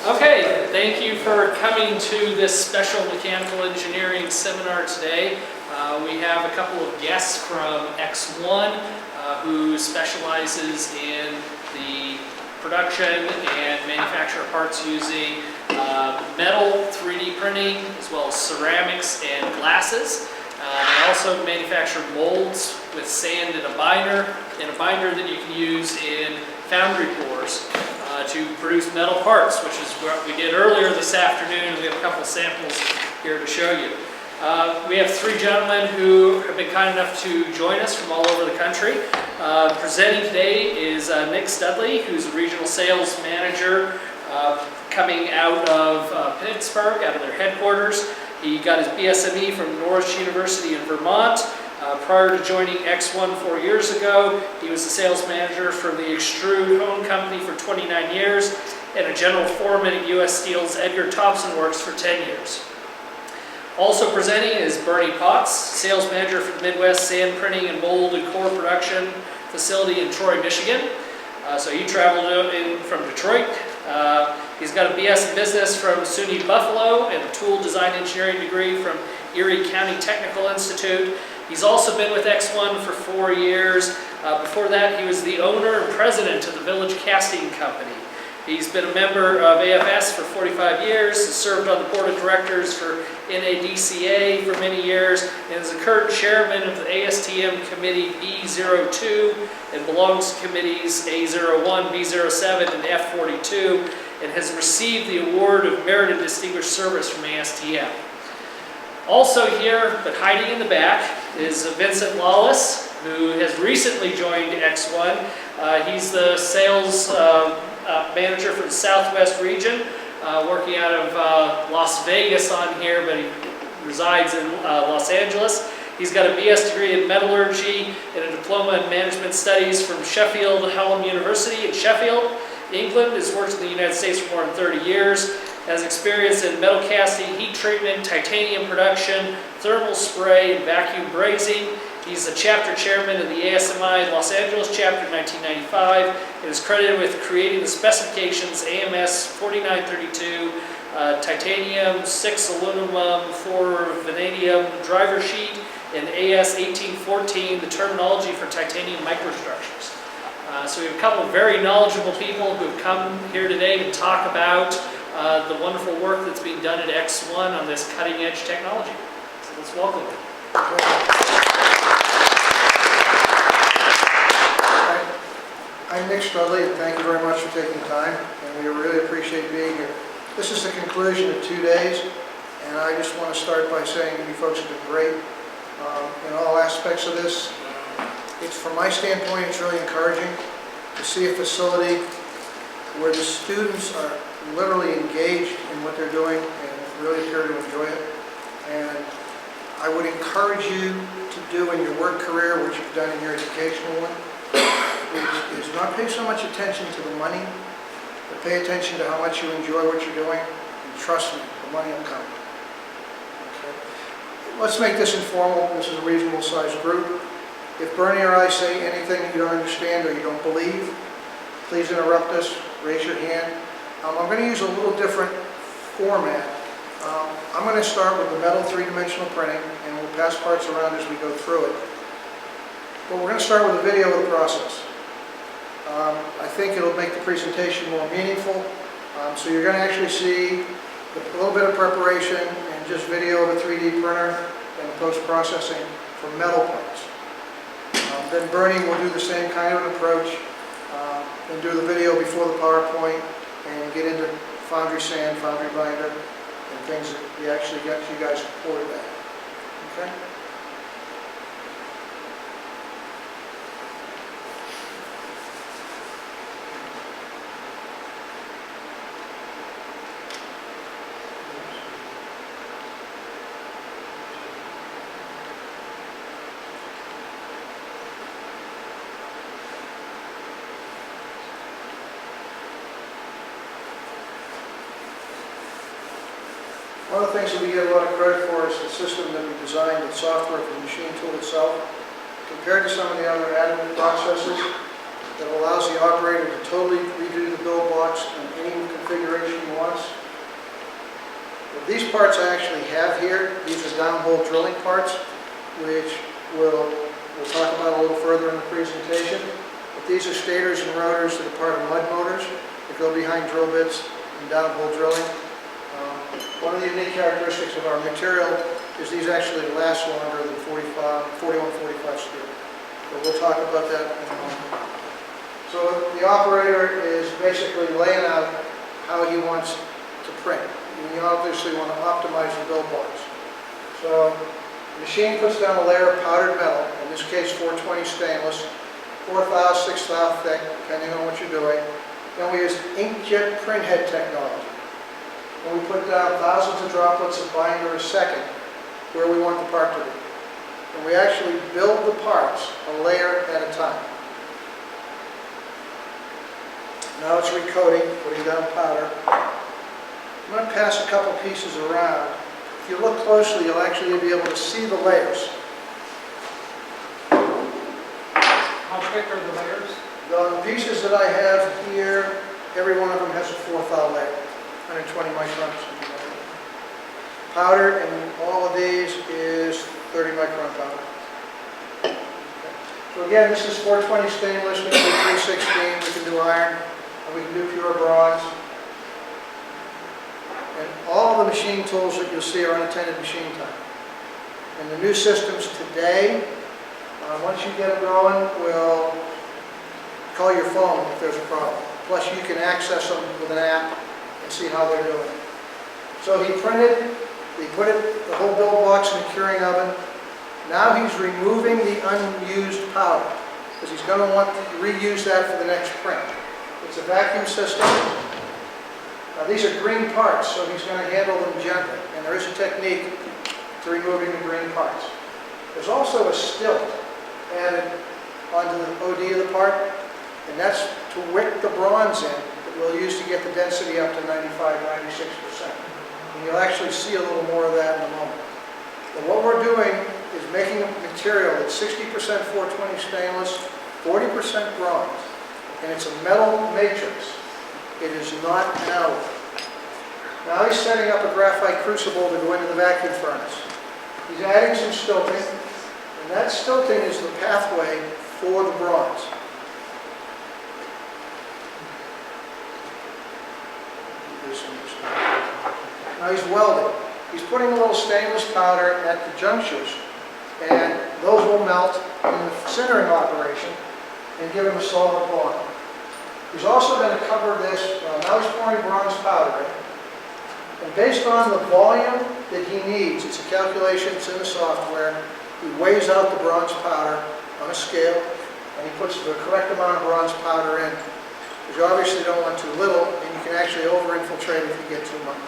Okay, thank you for coming to this special mechanical engineering seminar today. We have a couple of guests from X1 who specializes in the production and manufacture of parts using metal 3D printing as well as ceramics and glasses. They also manufacture molds with sand and a binder that you can use in foundry pours to produce metal parts, which is what we did earlier this afternoon. We have a couple samples here to show you. We have three gentlemen who have been kind enough to join us from all over the country. Presenting today is Nick Studley, who's a regional sales manager coming out of Pittsburgh, out of their headquarters. He got his BSME from Norwich University in Vermont. Prior to joining X1 4 years ago, he was the sales manager for the Extrude Home Company for 29 years and a general foreman at U.S. Steel's Edgar Thompson Works for 10 years. Also presenting is Bernie Potts, sales manager for the Midwest Sand Printing and Mold and Core Production Facility in Troy, Michigan. So he traveled in from Detroit. He's got a BS in business from SUNY Buffalo and a tool design engineering degree from Erie County Technical Institute. He's also been with X1 for 4 years. Before that, he was the owner and president of the Village Casting Company. He's been a member of AFS for 45 years, has served on the board of directors for NADCA for many years, and is the current chairman of the ASTM Committee B02 and belongs to committees A01, B07, and F42, and has received the award of Merit and Distinguished Service from ASTM. Also here, but hiding in the back, is Vincent Lawless, who has recently joined X1. He's the sales manager for the Southwest region, working out of Las Vegas on here, but he resides in Los Angeles. He's got a BS degree in metallurgy and a diploma in management studies from Sheffield Hallam University in Sheffield, England. Has worked in the United States for more than 30 years. Has experience in metal casting, heat treatment, titanium production, thermal spray, and vacuum brazing. He's the chapter chairman of the ASMI Los Angeles chapter in 1995 and is credited with creating the specifications AMS 4932, titanium, 6 aluminum, 4 vanadium driver sheet, and AS 1814, the terminology for titanium microstructures. So we have a couple of very knowledgeable people who have come here today to talk about the wonderful work that's being done at X1 on this cutting-edge technology. So let's welcome them. I'm Nick Studley, and thank you very much for taking time, and we really appreciate being here. This is the conclusion of 2 days, and I just want to start by saying you folks have been great in all aspects of this. From my standpoint, it's really encouraging to see a facility where the students are literally engaged in what they're doing and really appear to enjoy it. And I would encourage you to do in your work career what you've done in your educational one, is not pay so much attention to the money, but pay attention to how much you enjoy what you're doing, and trust me, the money will come. Okay. Let's make this informal. This is a reasonable sized group. If Bernie or I say anything you don't understand or you don't believe, please interrupt us, raise your hand. I'm going to use a little different format. I'm going to start with the metal three-dimensional printing, and we'll pass parts around as we go through it. But we're going to start with a video of the process. I think it'll make the presentation more meaningful. So you're going to actually see a little bit of preparation and just video of a 3D printer and the post-processing for metal parts. Then Bernie will do the same kind of an approach and do the video before the PowerPoint and get into foundry sand, foundry binder, and things that we actually get you guys to pour that. Okay? One of the things that we get a lot of credit for is the system that we designed, the software for the machine tool itself. Compared to some of the other additive processes, that allows allows the operator to totally redo the build blocks in any configuration he wants. These parts I actually have here. These are downhole drilling parts, which we'll talk about a little further in the presentation. But these are stators and rotors that are part of mud motors that go behind drill bits and downhole drilling. One of the unique characteristics of our material is these actually last longer than 4145 steel. But we'll talk about that in a moment. So the operator is basically laying out how he wants to print. And you obviously want to optimize the build blocks. So the machine puts down a layer of powdered metal, in this case 420 stainless, 4 thou, 6 thou thick, depending on what you're doing. Then we use inkjet print head technology. And we put down thousands of droplets of binder a second where we want the part to be. And we actually build the parts a layer at a time. Now it's recoating, putting down powder. I'm going to pass a couple pieces around. If you look closely, you'll actually be able to see the layers. How thick are the layers? The pieces that I have here, every one of them has a 4 thou layer, 120 microns. Powder in all of these is 30 micron powder. Okay. So again, this is 420 stainless, we can do 316, we can do iron, and we can do pure bronze. And all the machine tools that you'll see are unattended machine time. And the new systems today, once you get them going, will call your phone if there's a problem. Plus you can access them with an app and see how they're doing. So he printed, he put the whole build blocks in the curing oven. Now he's removing the unused powder because he's going to want to reuse that for the next print. It's a vacuum system. Now these are green parts, so he's going to handle them gently. And there is a technique to removing the green parts. There's also a stilt added onto the OD of the part, and that's to wick the bronze in that we'll use to get the density up to 95–96%. And you'll actually see a little more of that in a moment. But what we're doing is making a material that's 60% 420 stainless, 40% bronze, and it's a metal matrix. It is not an alloy. Now he's setting up a graphite crucible to go into the vacuum furnace. He's adding some stilting, and that stilting is the pathway for the bronze. Now he's welding. He's putting a little stainless powder at the junctures, and those will melt in the sintering operation and give him a solid bond. He's also going to cover this, now he's pouring bronze powder in, and based on the volume that he needs, it's a calculation, it's in the software, he weighs out the bronze powder on a scale, and he puts the correct amount of bronze powder in, because you obviously don't want too little, and you can actually over-infiltrate if you get too much.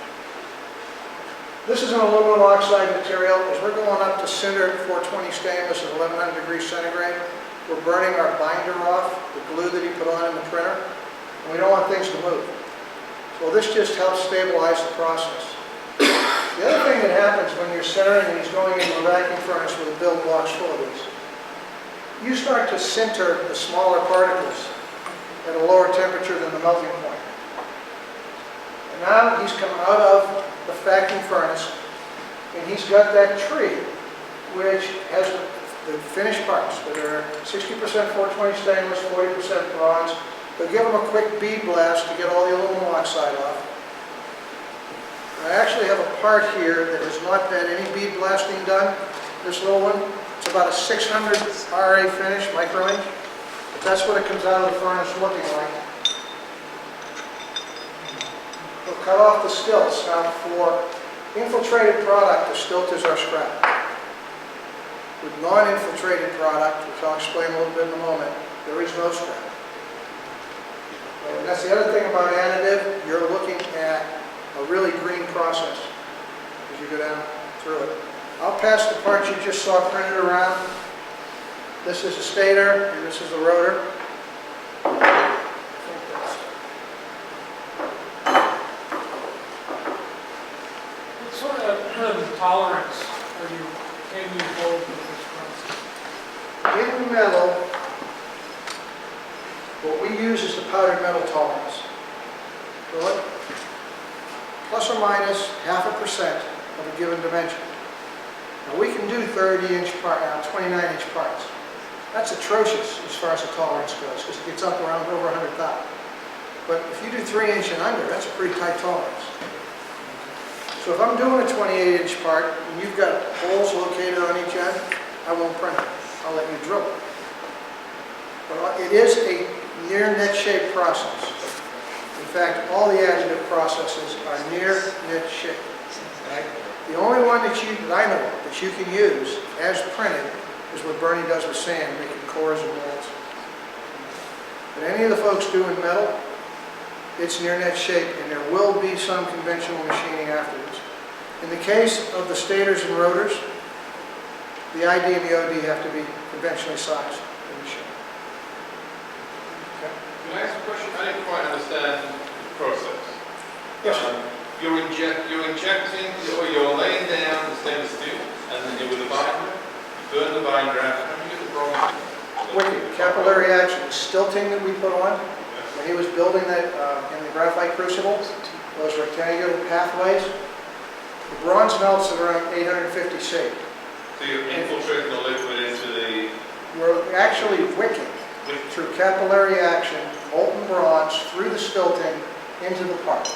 This is an aluminum oxide material. As we're going up to sinter 420 stainless at 1100 degrees centigrade, we're burning our binder off, the glue that he put on in the printer, and we don't want things to move. So this just helps stabilize the process. The other thing that happens when you're sintering and he's going into a vacuum furnace with a build blocks full of these, you start to sinter the smaller particles at a lower temperature than the melting point. And now he's come out of the vacuum furnace, and he's got that tree, which has the finished parts that are 60% 420 stainless, 40% bronze. They'll give them a quick bead blast to get all the aluminum oxide off. And I actually have a part here that has not had any bead blasting done. This little one, it's about a 600 RA finish, micro-inch. That's what it comes out of the furnace looking like. We'll cut off the stilts. Now for infiltrated product, the stilt is our scrap. With non-infiltrated product, which I'll explain a little bit in a moment, there is no scrap. And that's the other thing about additive, you're looking at a really green process as you go down through it. I'll pass the parts you just saw printed around. This is a stator and this is a rotor. What sort of tolerance are you aiming for with this process? In metal, what what we use is the powdered metal tolerance. So plus or minus 0.5% of a given dimension. Now we can do 30-inch part, 29-inch parts. That's atrocious as far as the tolerance goes, because it gets up around over 100,000. But if you do 3-inch and under, that's a pretty tight tolerance. So if I'm doing a 28-inch part, and you've got holes located on each end, I won't print it. I'll let you drill it. But it is a near net shape process. In fact, all the additive processes are near net shape. Right? The only one that I know of that you can use as printed is what Bernie does with sand, making cores and molds. But any of the folks doing metal, it's near net shape, and there will be some conventional machining afterwards. In the case of the stators and rotors, the ID and the OD have to be conventionally sized and machined. Okay. Can I ask a question? I didn't quite understand the process. Yes, sir. You're injecting, or you're laying down the stainless steel, and then with a binder, you burn the binder out. How do you get the bronze? Wicked. Capillary action, the stilting that we put on, when he was building that in the graphite crucible, those rectangular pathways, the bronze melts at around 850 C. So you're infiltrating the liquid into the... We're actually wicking through capillary action, molten bronze, through the stilting, into the part.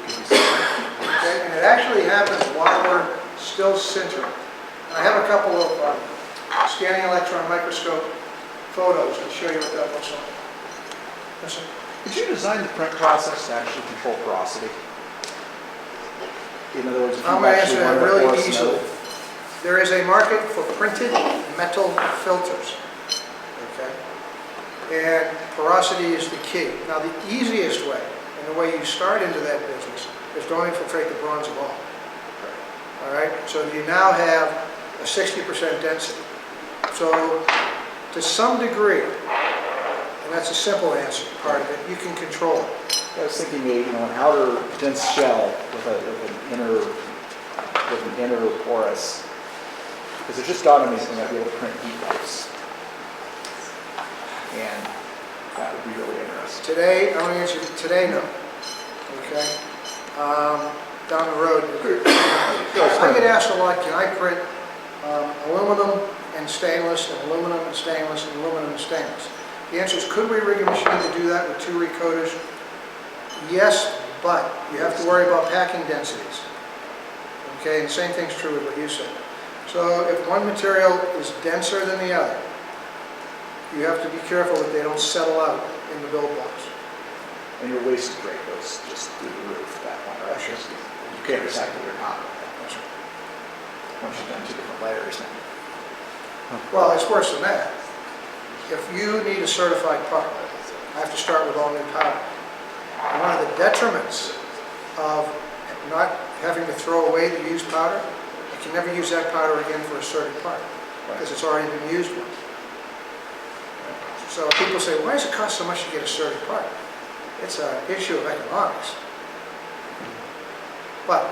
Okay? And it actually happens while we're still sintering. And I have a couple of scanning electron microscope photos to show you what that looks like. Yes, sir. Could you design the print process to actually control porosity? In other words, if I'm you going to actually answer that want to really porous easily. metal, There is a market for printed metal filters. Okay? And porosity is the key. Now the easiest way, and the way you start into that business, is don't infiltrate the bronze at all. All right? So you now have a 60% density. So to some degree, and that's a simple answer, part of it, you can control it. I was thinking an outer dense shell with an inner porous, because it just dawned on me something I'd be able to print heat pipes, and that would be really interesting. Today, I'm going to answer today, no. Okay? Down the road. I get asked a lot, can I print aluminum and stainless, and aluminum and stainless, and aluminum and stainless? The answer is, could we rig a machine to do that with 2 recoders? Yes, but you have to worry about packing densities. Okay, and the same thing's true with what you said. So if one material is denser than the other, you have to be careful that they don't settle out in the build box. And your wasted rate goes just through the roof at that point, right? Sure. You can't recycle your hot once you've done 2 different layers. Well, it's worse than that. If you need a certified part, I have to start with all new powder. And one of the detriments of not having to throw away the used powder, I can never use that powder again for a certain part, because it's already been used with. So people say, why does it cost so much to get a certain part? It's an issue of economics. But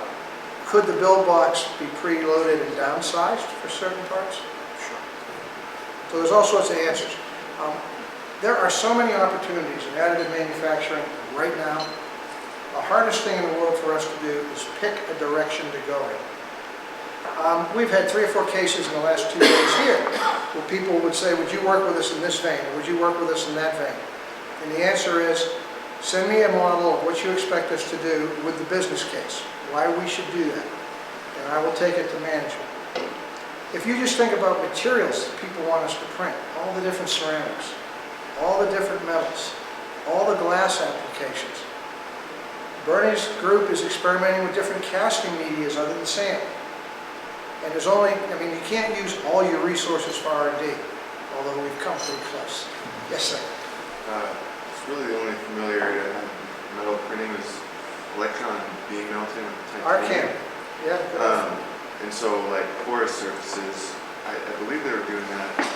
could the build box be preloaded and downsized for certain parts? Sure. So there's all sorts of answers. There are so many opportunities in additive manufacturing right now. The hardest thing in the world for us to do is pick a direction to go in. We've had 3 or 4 cases in the last 2 days here where people would say, would you work with us in this vein, or would you work with us in that vein? And the answer is, send me a model of what you expect us to do with the business case, why we should do that, and I will take it to management. If you just think about materials that people want us to print, all the different ceramics, all the different metals, all the glass applications. Bernie's group is experimenting with different casting medias other than sand. And there's only, you can't use all your resources for R&D, although we've come pretty close. Yes, sir. It's really the only familiarity I have with metal printing is electron beam melting with Arcam. titanium. Yeah. And so, like porous surfaces, I believe they were doing that with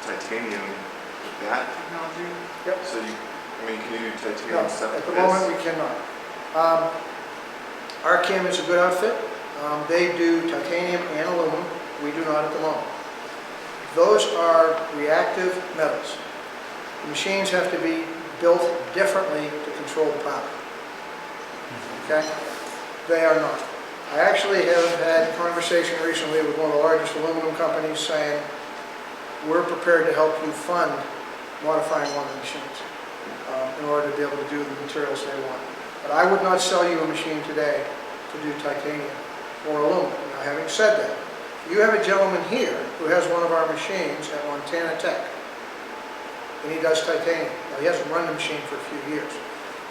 titanium with that technology. Yep. So can you do No, titanium stuff at the with moment this? we cannot. Arcam is a good outfit. They do titanium and aluminum. We do not at the moment. Those are reactive metals. The machines have to be built differently to control the power. Okay? They are not. I actually have had a conversation recently with one of the largest aluminum companies saying, we're prepared to help you fund modifying one of the machines in order to be able to do the materials they want. But I would not sell you a machine today to do titanium or aluminum. Now, having said that, you have a gentleman here who has one of our machines at Montana Tech, and he does titanium. Now, he hasn't run the machine for a few years.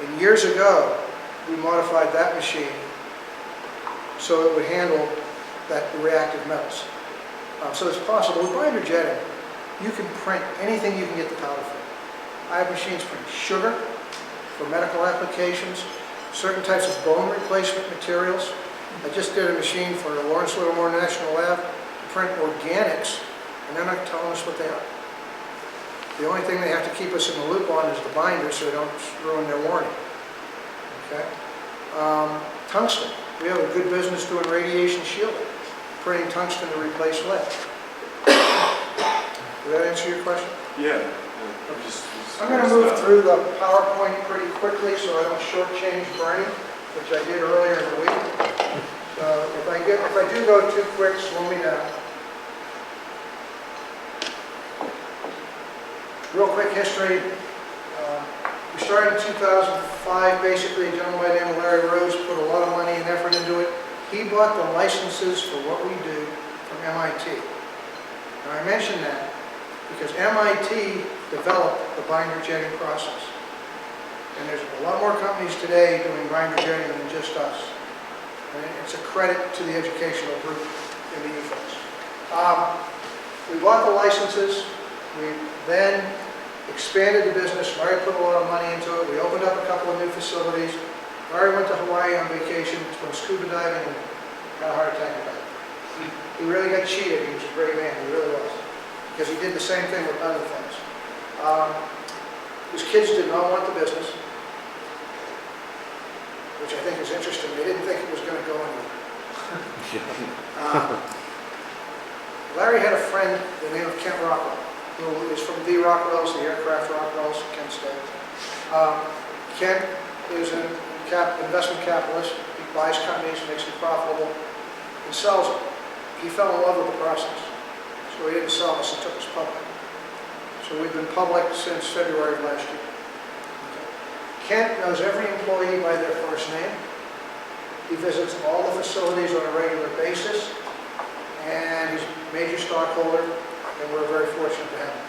And years ago, we modified that machine so it would handle the reactive metals. So it's possible. With binder jetting, you can print anything you can get the powder for. I have machines print sugar for medical applications, certain types of bone replacement materials. I just did a machine for the Lawrence Livermore National Lab to print organics, and they're not telling us what they are. The only thing they have to keep us in the loop on is the binder so they don't ruin their warranty. Okay? Tungsten. We have a good business doing radiation shielding, printing tungsten to replace lead. Did that answer your question? Yeah. I'm going to move through the PowerPoint pretty quickly so I don't shortchange Bernie, which I did earlier in the week. So if I do go too quick, slow me down. Real quick history. We started in 2005. Basically, a gentleman by the name of Larry Rose put a lot of money and effort into it. He bought the licenses for what we do from MIT. Now I mention that because MIT developed the binder jetting process. And there's a lot more companies today doing binder jetting than just us. And it's a credit to the educational group in the folks. We bought the licenses. We then expanded the business. Larry put a lot of money into it. We opened up a couple of new facilities. Larry went to Hawaii on vacation, went scuba diving, and got a heart attack and died. He really got cheated. He was a great man. He really was. Because he did the same thing with other things. His kids did not want the business, which I think is interesting. They didn't think it was going to go anywhere. Larry had a friend, the name of Kent Rockwell, who is from the Rockwells, the aircraft Rockwells, Kent State. Kent is an investment capitalist. He buys companies, makes them profitable, and sells them. He fell in love with the process. So he didn't sell us, he took us public. So we've been public since February of last year. Kent knows every employee by their first name. He visits all the facilities on a regular basis, and he's a major stockholder, and we're very fortunate to have him.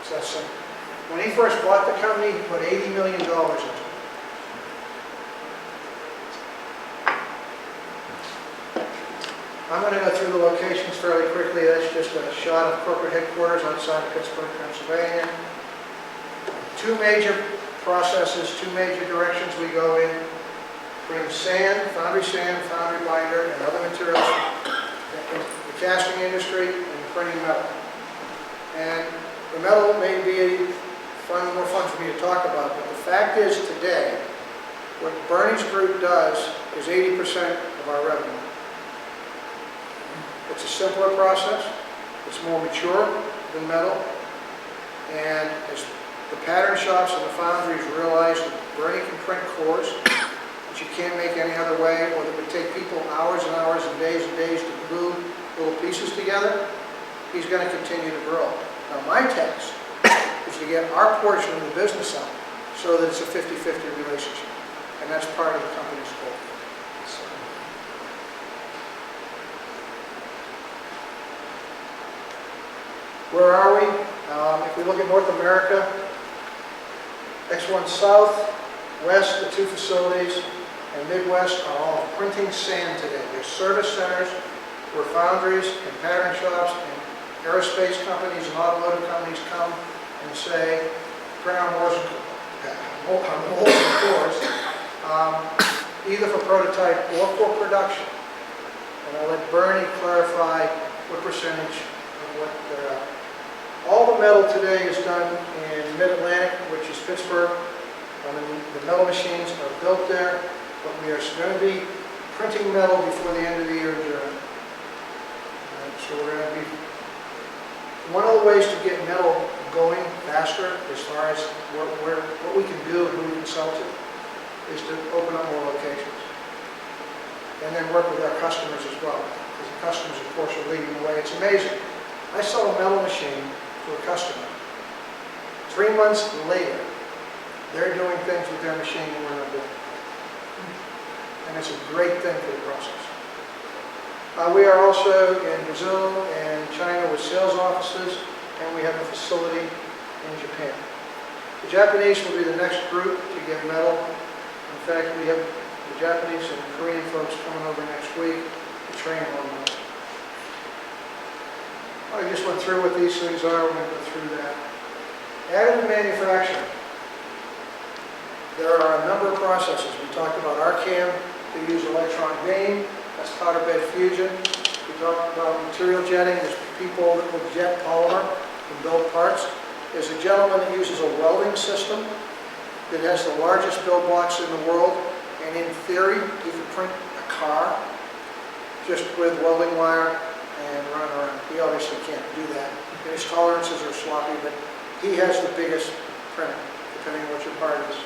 So that's simple. When he first bought the company, he put $80 million into it. I'm going to go through the locations fairly quickly. That's just a shot of corporate headquarters outside of Pittsburgh, Pennsylvania. Two major processes, two major directions we go in. Bring sand, foundry binder, and other materials in the casting industry and printing metal. And the metal may be more fun for me to talk about, but the fact is today, what Bernie's group does is 80% of our revenue. It's a simpler process, it's more mature than metal, and as the pattern shops and the foundries realize that Bernie can print cores, which you can't make any other way, or that would take people hours and hours and days to glue little pieces together, he's going to continue to grow. Now my task is to get our portion of the business out so that it's a 50-50 relationship, and that's part of the company's goal. Where are we? If we look at North America, X1 South, West, the two facilities, and Midwest are all printing sand today. They're service centers where foundries and pattern shops and aerospace companies and automotive companies come and say, print our molds and cores, either for prototype or for production. And I'll let Bernie clarify what percentage of what they're at. All the metal today is done in Mid-Atlantic, which is Pittsburgh. The metal machines are built there, but we are going to be printing metal before the end of the year in Germany. So we're going to be, one of the ways to get metal going faster as far as what we can do and who we can sell to, is to open up more locations. And then work with our customers as well, because the customers, of course, are leading the way. It's amazing. I sell a metal machine to a customer. 3 months later, they're doing things with their machine that we're not doing. And it's a great thing for the process. We are also in Brazil and China with sales offices, and we have a facility in Japan. The Japanese will be the next group to get metal. In fact, we have the Japanese and Korean folks coming over next week to train on metal. I just went through what these things are. We're going to go through that. Additive manufacturing. There are a number of processes. We talked about RCAM, they use electron beam, that's powder bed fusion. We talked about material jetting, there's people that will jet polymer and build parts. There's a gentleman that uses a welding system that has the largest build blocks in the world, and in theory, he could print a car just with welding wire and run around. He obviously can't do that. His tolerances are sloppy, but he has the biggest printer, depending on what your part is.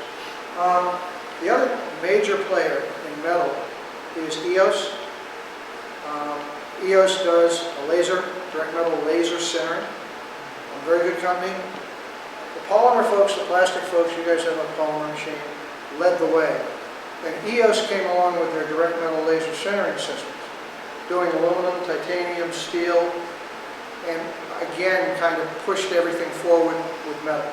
The other major player in metal is EOS. EOS does a laser, direct metal laser sintering. A very good company. The polymer folks, the plastic folks, you guys have a polymer machine, led the way. And EOS came along with their direct metal laser sintering systems, doing aluminum, titanium, steel, and again, kind of pushed everything forward with metal.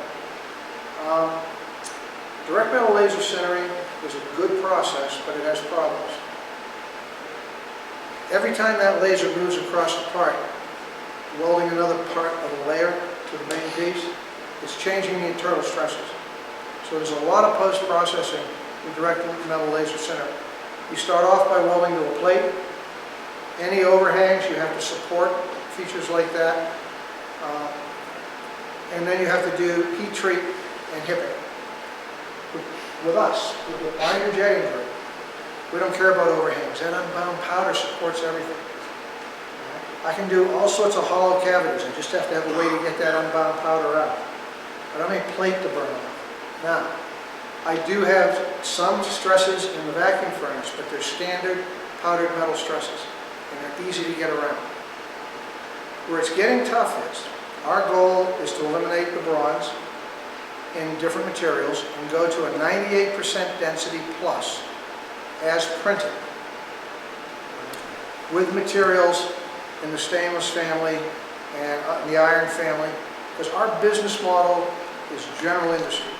Direct metal laser sintering is a good process, but it has problems. Every time that laser moves across the part, welding another part of a layer to the main piece, it's changing the internal stresses. So there's a lot of post-processing with direct metal laser sintering. You start off by welding to a plate. Any overhangs, you have to support features like that. And then you have to do heat treat and hipping. With us, with the binder jetting group, we don't care about overhangs. That unbound powder supports everything. I can do all sorts of hollow cavities. I just have to have a way to get that unbound powder out. I don't have a plate to burn off. Now, I do have some stresses in the vacuum furnace, but they're standard powdered metal stresses, and they're easy to get around. Where it's getting tough is, our goal is to eliminate the bronze in different materials and go to a 98% density plus as printed with materials in the stainless family and the iron family, because our business model is general industry.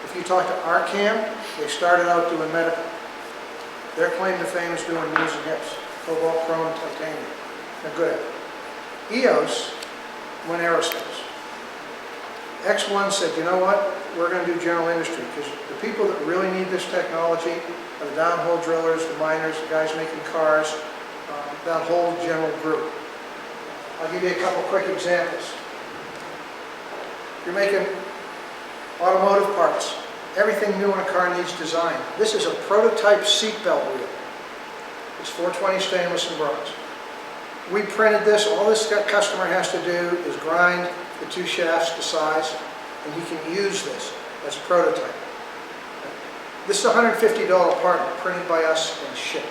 If you talk to RCAM, they started out doing medical. Their claim to fame is doing knees and hips, cobalt, chrome, and titanium. They're good at it. EOS went aerospace. X1 said, you know what, we're going to do general industry, because the people that really need this technology are the downhole drillers, the miners, the guys making cars, that whole general group. I'll give you a couple quick examples. You're making automotive parts. Everything new in a car needs design. This is a prototype seatbelt wheel. It's 420 stainless and bronze. We printed this. All this customer has to do is grind the two shafts to size, and he can use this as a prototype. This is a $150 part printed by us and shipped.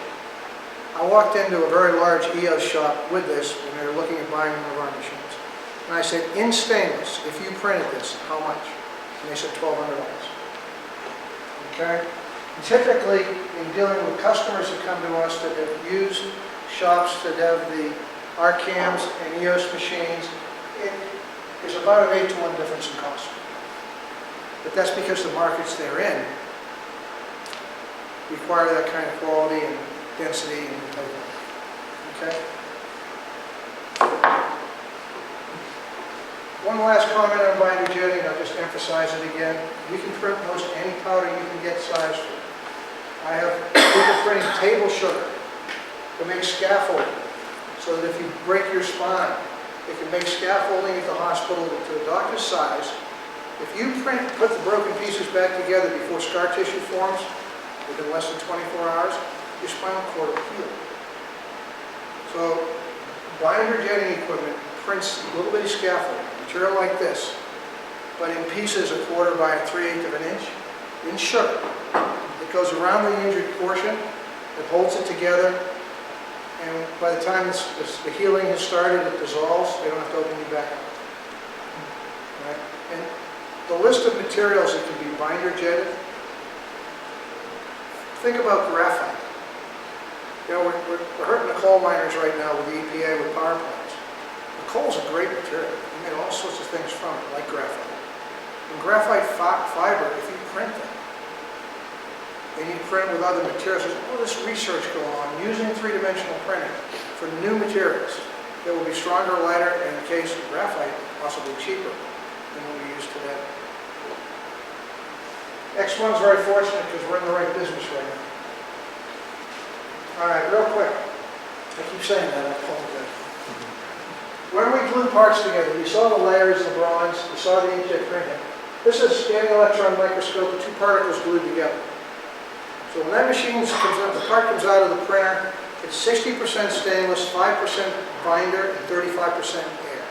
I walked into a very large EOS shop with this when they were looking at buying one of our machines. And I said, in stainless, if you printed this, how much? And they said $1,200. Okay? And typically, in dealing with customers that come to us that have used shops that have the RCAMs and EOS machines, there's about an 8-to-1 difference in cost. But that's because the markets they're in require that kind of quality and density and everything. Okay? One last comment on binder jetting, I'll just emphasize it again. We can print most any powder you can get size for. I have people printing table sugar to make scaffolding, so that if you break your spine, they can make scaffolding at the hospital to a doctor's size. If you put the broken pieces back together before scar tissue forms, within less than 24 hours, your spinal cord will heal. So, binder jetting equipment prints little bitty scaffolding, material like this, but in pieces 1/4 by 1/3 of an inch, in sugar. It goes around the injured portion, it holds it together, and by the time the healing has started, it dissolves. They don't have to open you back up. Right? And the list of materials that can be binder jetted, think about graphite. You know, we're hurting the coal miners right now with the EPA with power plants. The coal's a great material. You make all sorts of things from it, like graphite. And graphite fiber, if you print them, and you print with other materials, there's all this research going on using three-dimensional printing for new materials that will be stronger, lighter, and in the case of graphite, possibly cheaper than what we use today. X1 is very fortunate because we're in the right business right now. All right, real quick. I keep saying that, I apologize. When we glue parts together, you saw the layers, the bronze, you saw the inkjet printing. This is scanning electron microscope, the two particles glued together. So when that machine comes out, the part comes out of the printer, it's 60% stainless, 5% binder, and 35% air.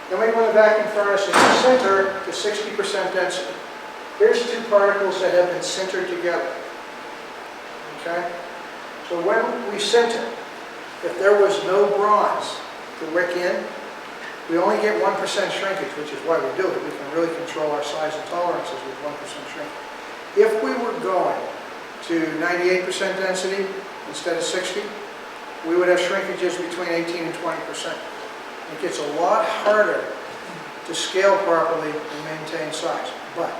Then we go in the vacuum furnace and we sinter to 60% density. Here's two particles that have been sintered together. Okay? So when we sinter, if there was no bronze to wick in, we only get 1% shrinkage, which is why we do it. We can really control our size and tolerances with 1% shrinkage. If we were going to 98% density instead of 60, we would have shrinkages between 18 and 20%. It gets a lot harder to scale properly and maintain size. But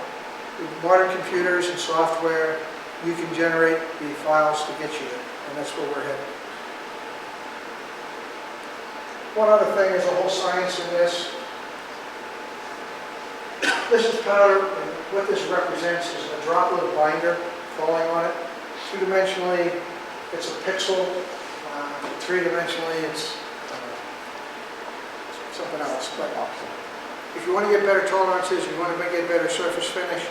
with modern computers and software, you can generate the files to get you there, and that's where we're headed. One other thing, there's a whole science in this. This is powder, and what this represents is a droplet of binder falling on it. Two-dimensionally, it's a pixel. Three-dimensionally, it's something else. But if you want to get better tolerances, you want to get better surface finish,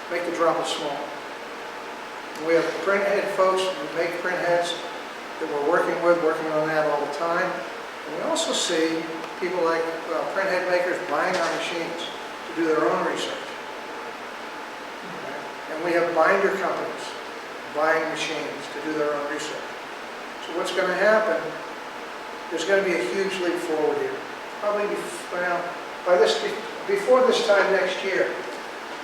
make the droplet small. We have print head folks, we make print heads that we're working on that all the time. And we also see people like print head makers buying our machines to do their own research. And we have binder companies buying machines to do their own research. So what's going to happen, there's going to be a huge leap forward here. Probably before this time next year,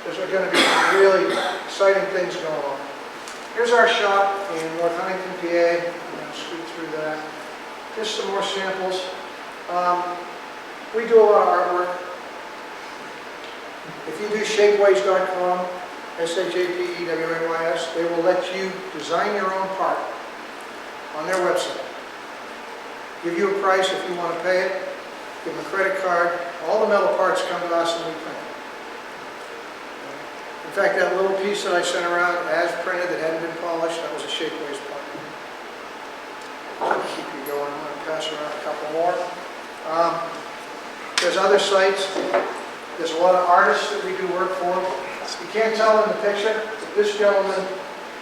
there's going to be really exciting things going on. Here's our shop in North Huntington, PA. I'm going to scoot through that. Just some more samples. We do a lot of artwork. If you do shapeways.com, SHAPEWAYS, they will let you design your own part on their website. Give you a price if you want to pay it. Give them a credit card. All the metal parts come to us and we print it. In fact, that little piece that I sent around as printed that hadn't been polished, that was a Shapeways part. Keep you going. I'm going to pass around a couple more. There's other sites. There's a lot of artists that we do work for. You can't tell in the picture, but this gentleman,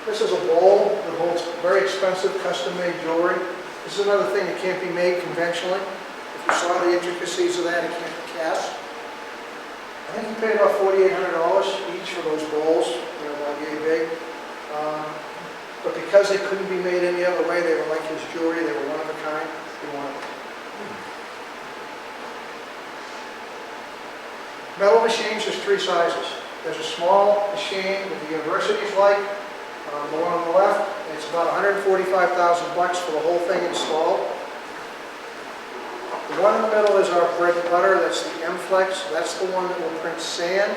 this is a bowl that holds very expensive custom-made jewelry. This is another thing that can't be made conventionally. If you saw the intricacies of that, it can't be cast. I think he paid about $4,800 each for those bowls. They're about yay big. But because they couldn't be made any other way, they were like his jewelry. They were one of a kind. He wanted them. Metal machines, there's 3 sizes. There's a small machine that the universities like. The one on the left, it's about $145,000 for the whole thing installed. The one in the middle is our bread and butter. That's the M-Flex. That's the one that will print sand,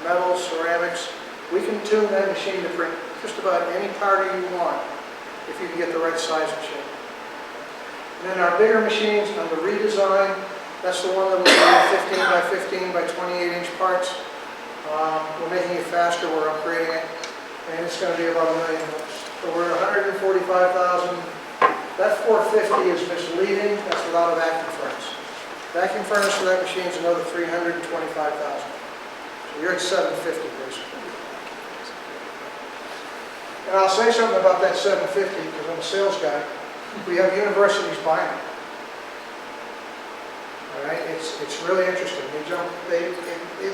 metal, ceramics. We can tune that machine to print just about any part you want if you can get the right size and shape. And then our bigger machines on the redesign, that's the one that will be 15 by 15 by 28 inch parts. We're making it faster, we're upgrading it, and it's going to be about $1 million. So we're at $145,000. That 450 is misleading, that's without a vacuum furnace. Vacuum furnace for that machine is another $325,000. So you're at $750 basically. And I'll say something about that $750 because I'm a sales guy. We have universities buying it. All right, it's really interesting.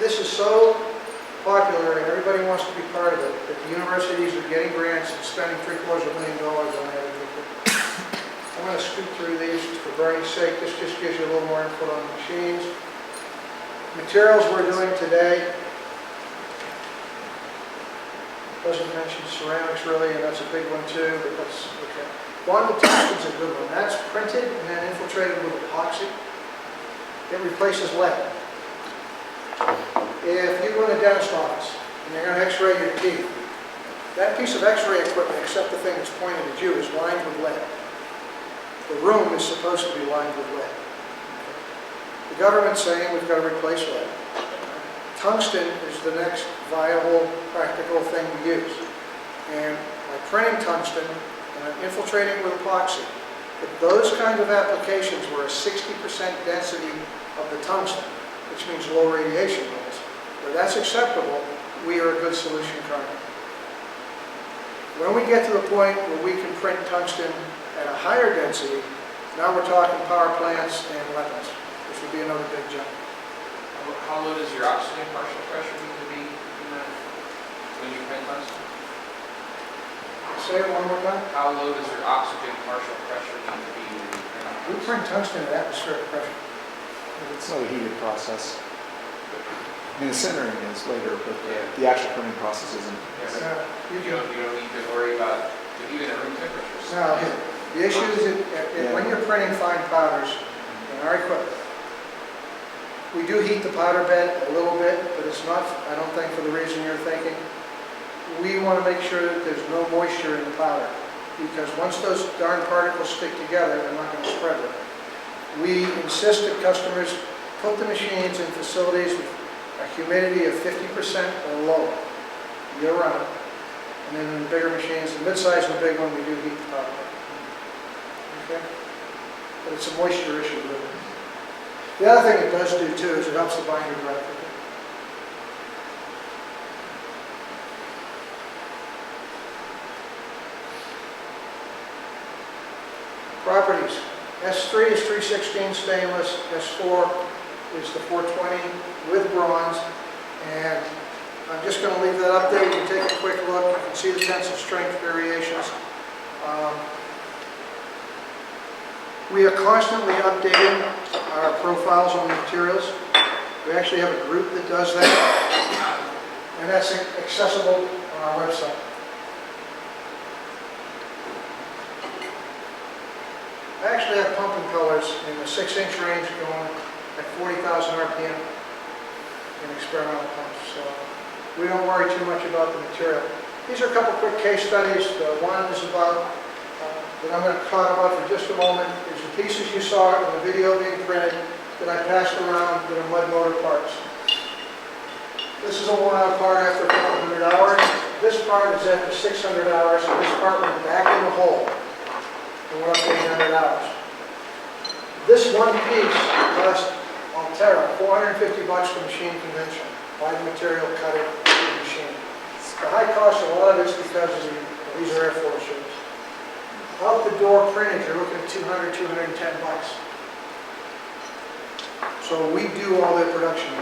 This is so popular and everybody wants to be part of it, that the universities are getting grants and spending $750,000 on it. I'm going to scoot through these for Bernie's sake. This just gives you a little more input on the machines. Materials we're doing today. Doesn't mention ceramics really, and that's a big one too, but that's okay. Bonded tungsten's a good one. That's printed and then infiltrated with epoxy. It replaces lead. If you go in a dentist office and they're going to x-ray your teeth, that piece of x-ray equipment, except the thing that's pointed at you, is lined with lead. The room is supposed to be lined with lead. The government's saying we've got to replace lead. Tungsten is the next viable, practical thing to use. And by printing tungsten and infiltrating with epoxy, for those kinds of applications where a 60% density of the tungsten, which means low radiation levels, where that's acceptable, we are a good solution currently. When we get to the point where we can print tungsten at a higher density, now we're talking power plants and weapons, which would be another big jump. How low does your oxygen partial pressure need to be in that, when you print tungsten? Say it one more time. How low does your oxygen partial pressure need to be when you print We tungsten? print tungsten at atmospheric pressure. It's not a heated process. I mean, the sintering is later, but the actual printing process isn't. You You don't need to worry about even at room temperatures. Now, the issue is that when you're printing fine powders in our equipment, we do heat the powder bed a little bit, but it's not, I don't think, for the reason you're thinking. We want to make sure that there's no moisture in the powder, because once those darn particles stick together, they're not going to spread it. We insist that customers put the machines in facilities with a humidity of 50% or lower year-round. And then in the bigger machines, the mid-size and the big one, we do heat the powder bed. Okay? But it's a moisture issue, really. The other thing it does do too is it helps the binder dry quicker. Properties. S3 is 316 stainless, S4 is the 420 with bronze, and I'm just going to leave that up there. You can take a quick look. You can see the tensile strength variations. We are constantly updating our profiles on the materials. We actually have a group that does that, and that's accessible on our website. I actually have pump impellers in the 6-inch range going at 40,000 RPM in experimental pumps, so we don't worry too much about the material. These are a couple quick case studies. One is about, that I'm going to talk about for just a moment, is the pieces you saw in the video being printed that I passed around that are mud motor parts. This is a worn-out part after a couple hundred hours. This part is after 600 hours, and this part went back in the hole. And we're up to 800 hours. This one piece cost Altera $450 for machine convention. Buy the material, cut it, do the machine. The high cost of a lot of it's because these are Air Force ships. Out the door printed, you're looking at $200, $210. So we do all their production.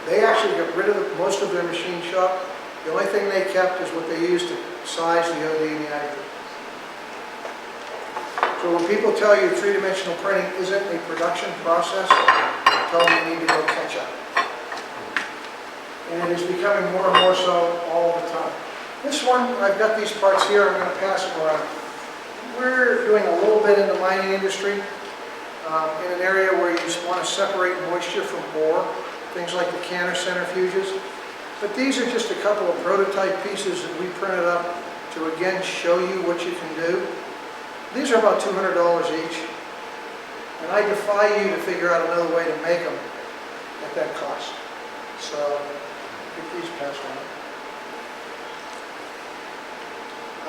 They actually got rid of most of their machine shop. The only thing they kept is what they used to size the OD and the IV. So when people tell you three-dimensional printing isn't a production process, tell them you need to go catch up. And it is becoming more and more so all the time. This one, I've got these parts here, I'm going to pass them around. We're doing a little bit in the mining industry, in an area where you just want to separate moisture from ore, things like the canner centrifuges. But these are just a couple of prototype pieces that we printed up to again show you what you can do. These are about $200 each, and I defy you to figure out another way to make them at that cost. So, get these passed on.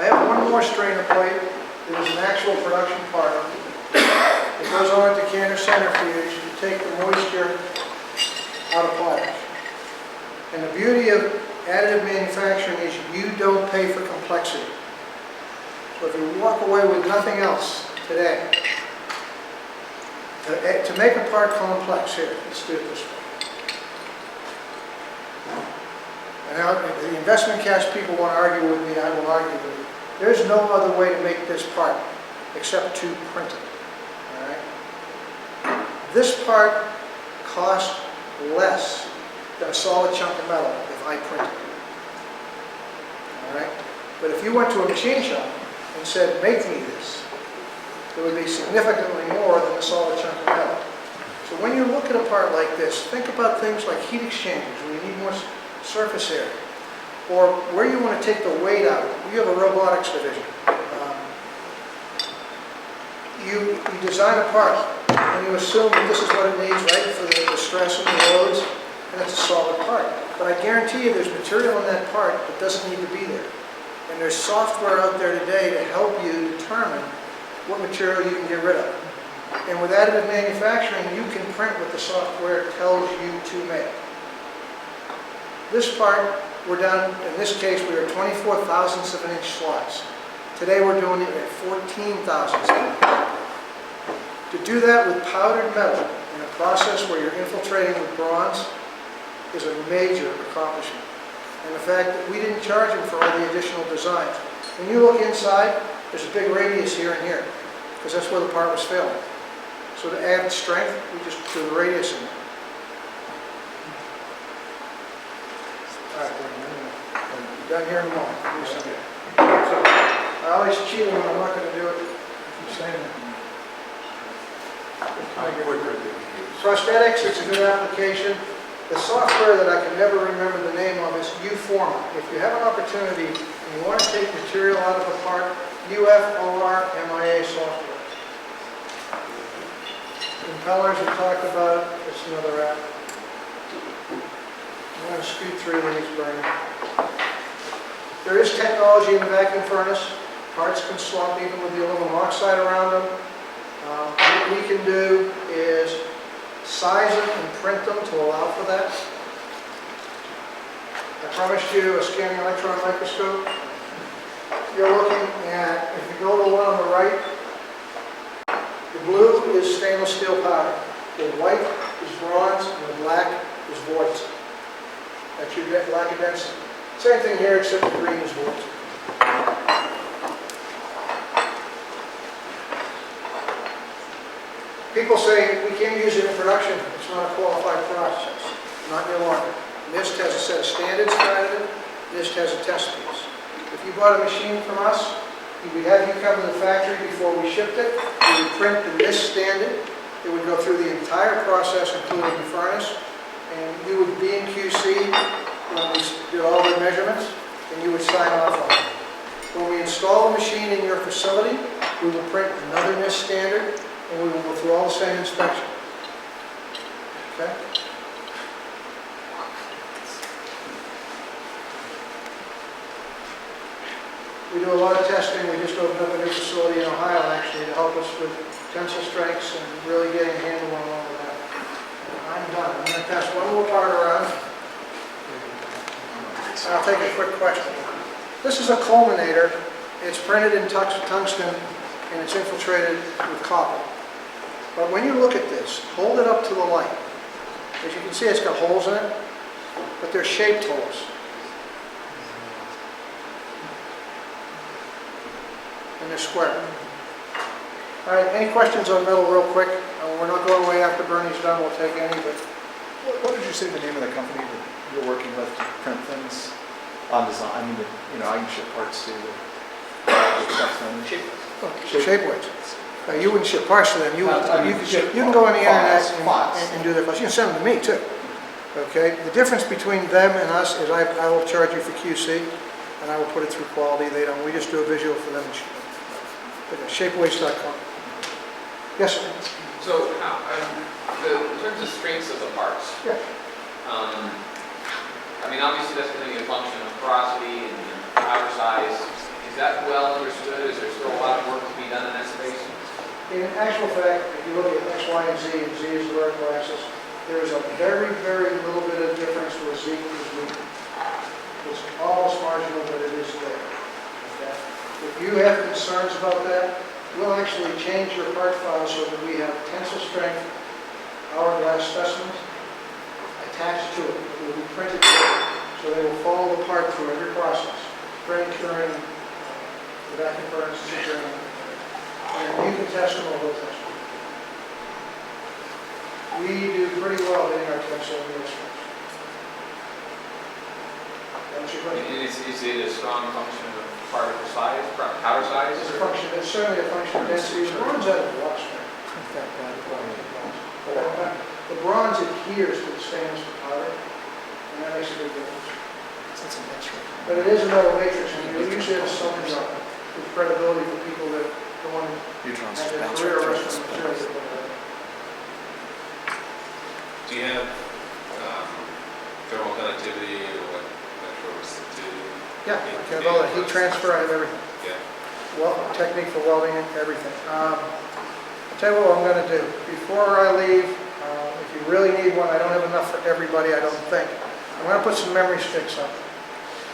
I have one more strainer plate that is an actual production part. It goes on to canner centrifuge to take the moisture out of potash. And the beauty of additive manufacturing is you don't pay for complexity. So if you walk away with nothing else today, To make a part complex, here, let's do it this way. And now, if the investment cash people want to argue with me, I will argue with you. There's no other way to make this part except to print it. All right? This part costs less than a solid chunk of metal if I print it. All right? But if you went to a machine shop and said, make me this, it would be significantly more than a solid chunk of metal. So when you look at a part like this, think about things like heat exchangers, where you need more surface area, or where you want to take the weight out. You have a robotics division. You design a part, and you assume that this is what it needs, right, for the stress and the loads, and it's a solid part. But I guarantee you there's material in that part that doesn't need to be there. And there's software out there today to help you determine what material you can get rid of. And with additive manufacturing, you can print what the software tells you to make. This part, we're down, in this case, we are 24 thousandths of an inch slots. Today we're doing it at 14 thousandths of an inch. To do that with powdered metal in a process where you're infiltrating with bronze is a major accomplishment. And the fact that we didn't charge them for all the additional designs. When you look inside, there's a big radius here and here, because that's where the part was failing. So to add strength, we just threw the radius in. All right, we're done here in a moment. Do something. So, I always cheat when I'm not going to do it. Keep saying that. Prosthetics, it's a good application. The software that I can never remember the name of is UForma. If you have an opportunity and you want to take material out of a part, UFORMIA software. Impellers we talked about, it's another app. I'm going to scoot through these burning. There is technology in the vacuum furnace. Parts can slump even with the aluminum oxide around them. What we can do is size them and print them to allow for that. I promised you a scanning electron microscope. You're looking at, if you go to the one on the right, the blue is stainless steel powder. The white is bronze and the black is quartz. That's your lack of density. Same thing here except the green is quartz. People say we can't use it in production. It's not a qualified process. Not any longer. NIST has a set of standards for additive. NIST has a test piece. If you bought a machine from us, we would have you come to the factory before we shipped it. We would print the NIST standard. It would go through the entire process, including the furnace. And you would be in QC when we did all the measurements, and you would sign off on it. When we install the machine in your facility, we will print another NIST standard, and we will go through all the same inspection. Okay? We do a lot of testing. We just opened up a new facility in Ohio, actually, to help us with tensile strengths and really getting a handle on all of that. I'm done. I'm going to pass one more part around. And I'll take a quick question. This is a culminator. It's printed in tungsten, and it's infiltrated with copper. But when you look at this, hold it up to the light. As you can see, it's got holes in it, but they're shaped holes. And they're square. All right, any questions on metal real quick? We're not going away after Bernie's done, we'll take any, but... What did you say the name of the company that you're working with to print things on design? I mean, I can ship parts to Shapeways. You wouldn't ship parts to them. You can go on the internet and do their files. You can send them to me too. Okay. The difference between them and us is I will charge you for QC, and I will put it through quality. They don't. We just do a visual for them. Shapeways.com. Yes, sir. So, in terms of strengths of the parts, Yeah. I mean, obviously that's going to be a function of porosity and powder size. Is that well understood? Is there still a lot of work to be done in that space? In actual fact, if you look at X, Y, and Z is the vertical axis, there is a very, very little bit of difference where Z is weak. It's almost marginal, but it is there. Okay? If you have concerns about that, We'll actually change your part file so that we have tensile strength hourglass specimens attached to it. It will be printed here, so they will follow the part through every process. Printing, curing, the vacuum furnace, securing. And you can test them or we'll test them. We do pretty well getting our tensile in the strength. That's your question. Is it a strong function of particle size, powder size? It's a or- function, it's certainly a function of density. The bronze has a lot of strength. The bronze adheres to the stainless to powder, and that makes a big difference. That's a metric. But it is a metal matrix, and you usually have some with credibility for people that don't want to Neutrons have their bounce career right arrest through on this. materials. Do you have thermal conductivity or electrical resistivity? Yeah, I can have all that heat transfer, I have everything. Yeah. Well, technique for welding and everything. I'll tell you what I'm going to do. Before I leave, if you really need one, I don't have enough for everybody, I don't think. I'm going to put some memory sticks up.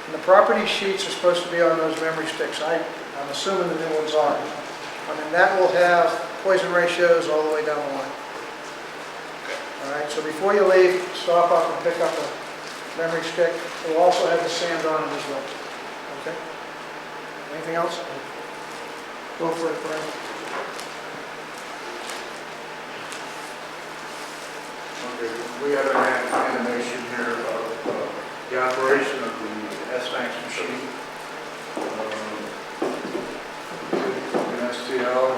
And the property sheets are supposed to be on those memory sticks. I'm assuming the new ones are. I mean, that will have poison ratios all the way down the line. All right, so before you leave, stop up and pick up a memory stick. It will also have the sand on it as well. Okay? Anything else? Go for it, Brian. Okay, we have an animation here of the operation of the S-Max machine. An STL,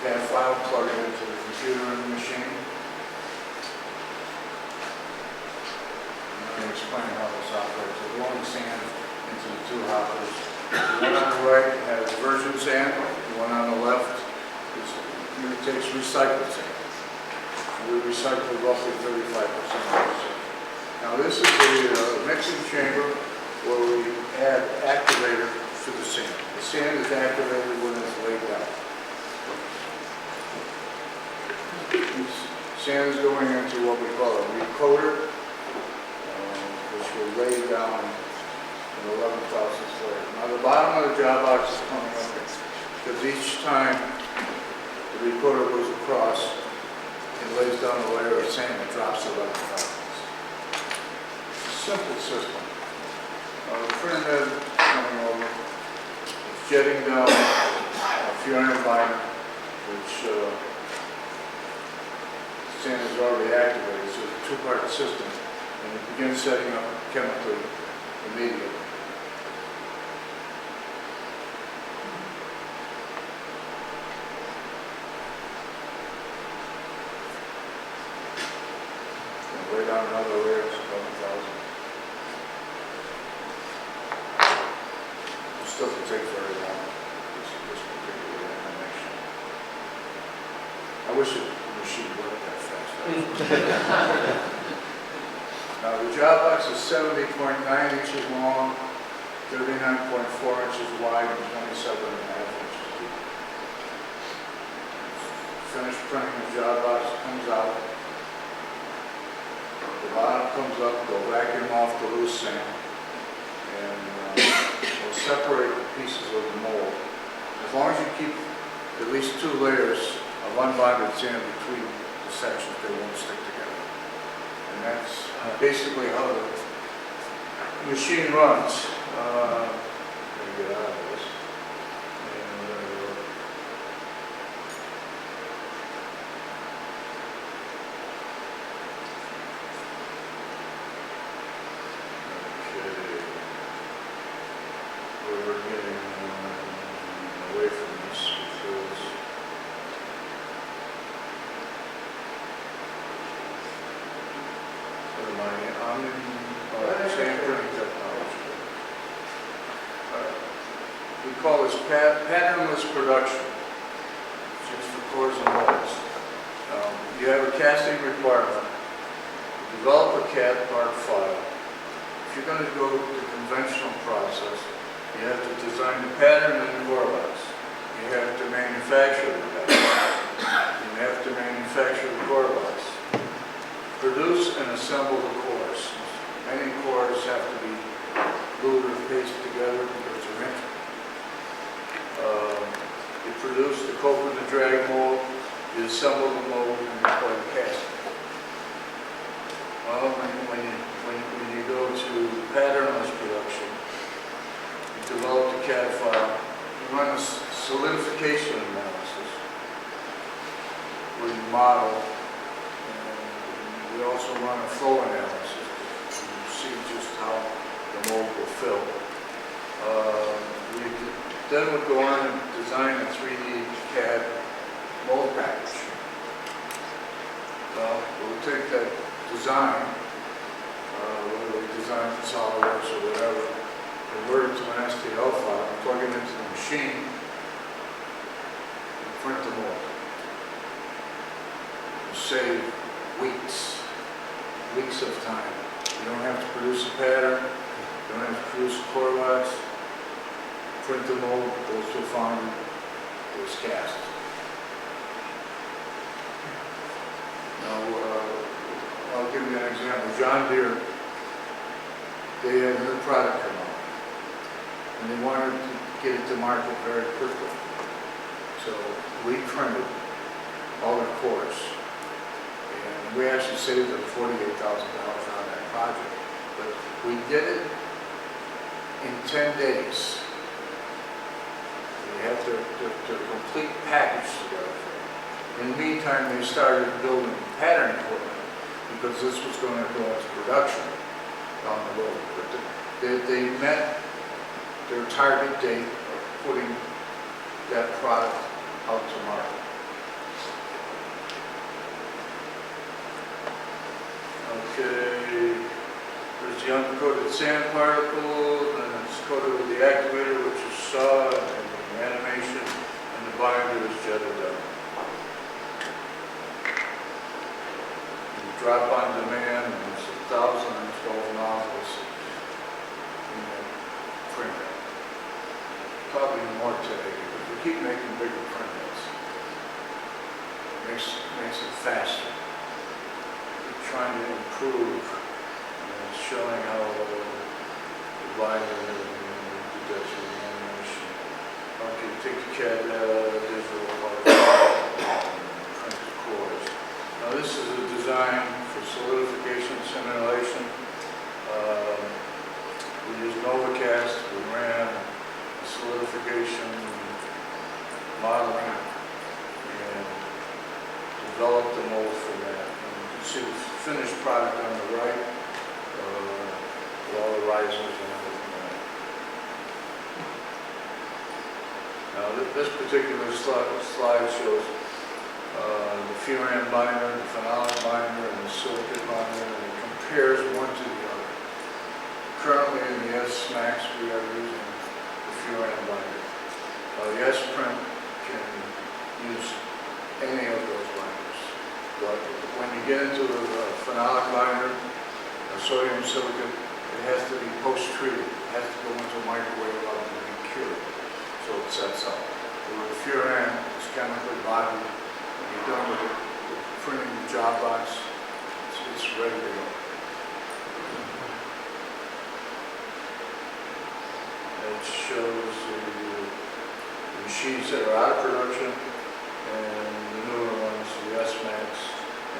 we have file plugged into the computer in the machine. I'm going to explain how this operates. We're blowing sand into the two hoppers. The one on the right has virgin sand, the one on the left takes recycled sand. We recycle roughly 35% of the sand. Now this is a mixing chamber where we add activator to the sand. The sand is activated when it's laid down. This sand is going into what we call a recoater, which will lay down an 11 thousandths layer. Now the bottom of the job box is coming up because each time the recoater goes across, it lays down a layer of sand that drops 11 thousandths. Simple system. The printer head coming over, it's jetting down a furan liner, which sand is already activated, so it's a two-part system, and it begins setting up chemically immediately. Lay down another layer of 11,000. This doesn't take very long, this particular animation. I wish the machine worked that fast. Now the job box is 70.9 inches long, 39.4 inches wide, and 27.5 inches deep. Finished printing the job box, comes out. The bottom comes up, we'll vacuum off the loose sand, and we'll separate the pieces of the mold. As long as you keep at least 2 layers of unbonded sand between the sections, they won't stick together. And that's basically how the machine runs. Let me get out of this. We're getting away from this because I'm in sand printing technology. We call this patternless production, just for cores and molds. You have a casting requirement. You develop a CAD part file. If you're going to go the conventional process, you have to design the pattern in the core box. You have to manufacture the pattern. You have to manufacture the core box. Produce and assemble the cores. Many cores have to be glued or pasted together because they're intricate. You produce the cope and the drag mold, you assemble the mold, and you apply the casting. Well, when you go to patternless production, you develop the CAD file, you run a solidification analysis, where you model, and we also run a flow analysis to see just how the mold will fill. We then would go on and design a 3D CAD mold package. Well, we'll take that design, whether we design for SolidWorks or whatever, convert it to an STL file, plug it into the machine, and print the mold. You save weeks of time. You don't have to produce a pattern, you don't have to produce a core box, print the mold, goes to a foundry, goes cast. Now, I'll give you an example. John Deere, they had a new product come out, and they wanted to get it to market very quickly. So we printed all their cores, and we actually saved them $48,000 on that project. But we did it in 10 days. They had their complete package together. In the meantime, they started building pattern equipment because this was going to go into production down the road. But they met their target date of putting that product out to market. Okay, there's the uncoated sand particle, and it's coated with the activator, which is saw, and the animation, and the binder is jetted down. Drop on demand, and it's 1,012 nozzles in the printer. Probably more today because we keep making bigger printers. Makes it faster. We're trying to improve, and it's showing how the binder and everything we do that through the animation. Okay, take the CAD digital part, print the cores. Now this is a design for solidification simulation. We used NovaCast, we ran a solidification modeling and developed the mold for that. And you can see the finished product on the right, with all the risers and everything on it. Now this particular slide shows the furan binder, the phenolic binder, and the silicate binder, and it compares one to the other. Currently in the S-Max we are using the furan binder. The S-Print can use any of those binders. But when you get into the phenolic binder, a sodium silicate, it has to be post-treated. It has to go into a microwave oven to be cured, so it sets up. With the furan, it's chemically bonded. When you're done with it, printing the job box, it's ready to go. It shows the machines that are out of production and the newer ones, the S-Max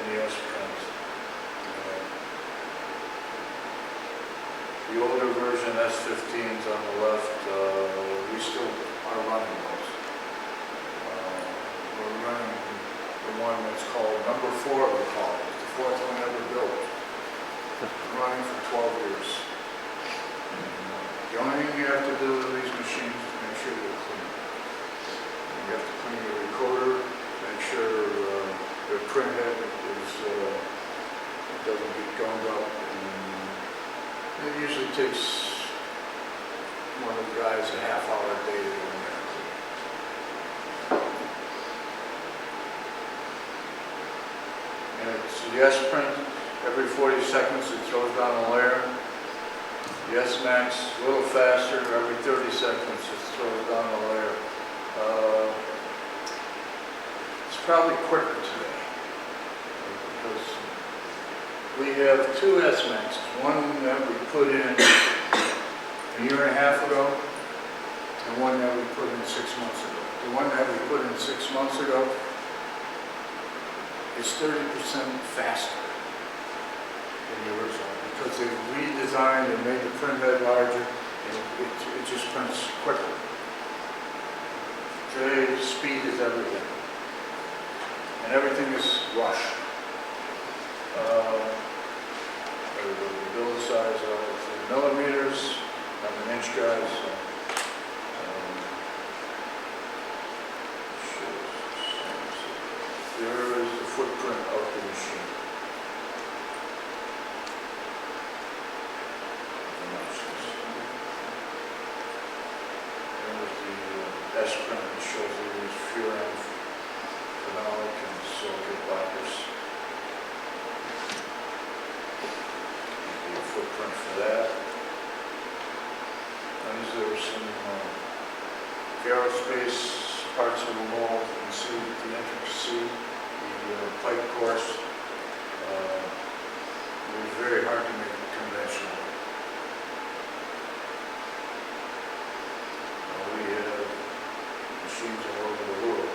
and the S-Print. The older version, S-15s on the left, we still are running those. We're running the one that's called number 4, we call it. It's the 4th one ever built. We're running for 12 years. The only thing you have to do with these machines is make sure they're clean. You have to clean your recorder, make sure your print head doesn't get gummed up. And it usually takes one of the guys a half-hour a day to go in there. And it's the S-Print, every 40 seconds it throws down a layer. The S-Max, a little faster, every 30 seconds it throws down a layer. It's probably quicker today because we have 2 S-Maxes. One that we put in a year and a half ago and one that we put in 6 months ago. the one that we put in 6 months ago, is 30% faster than the original because they redesigned and made the print head larger and it just prints quicker. Today, speed is everything. And everything is rush. The build size of millimeters, I'm an inch guy, so. There is the footprint of the machine. There's the S-print that shows that there's furan, phenolic, and silicate binders. The footprint for that. And there are some aerospace parts of the mold. You can see the intricacy, the pipe course. It was very hard to make it conventional. We have machines all over the world.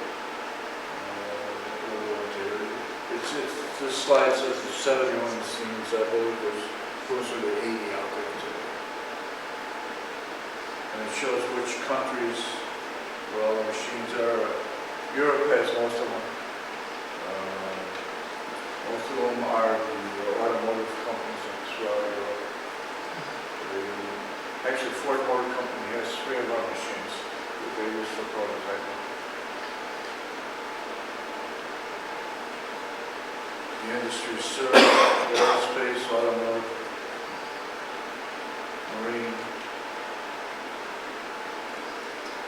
This slide says there's 71 machines. I believe there's closer to 80 out there today. And it shows which countries where all the machines are. Europe has most of them. Most of them are the automotive companies throughout Europe. Actually, Ford Motor Company has 3 of our machines that they use for prototyping. The industry served aerospace, automotive, marine.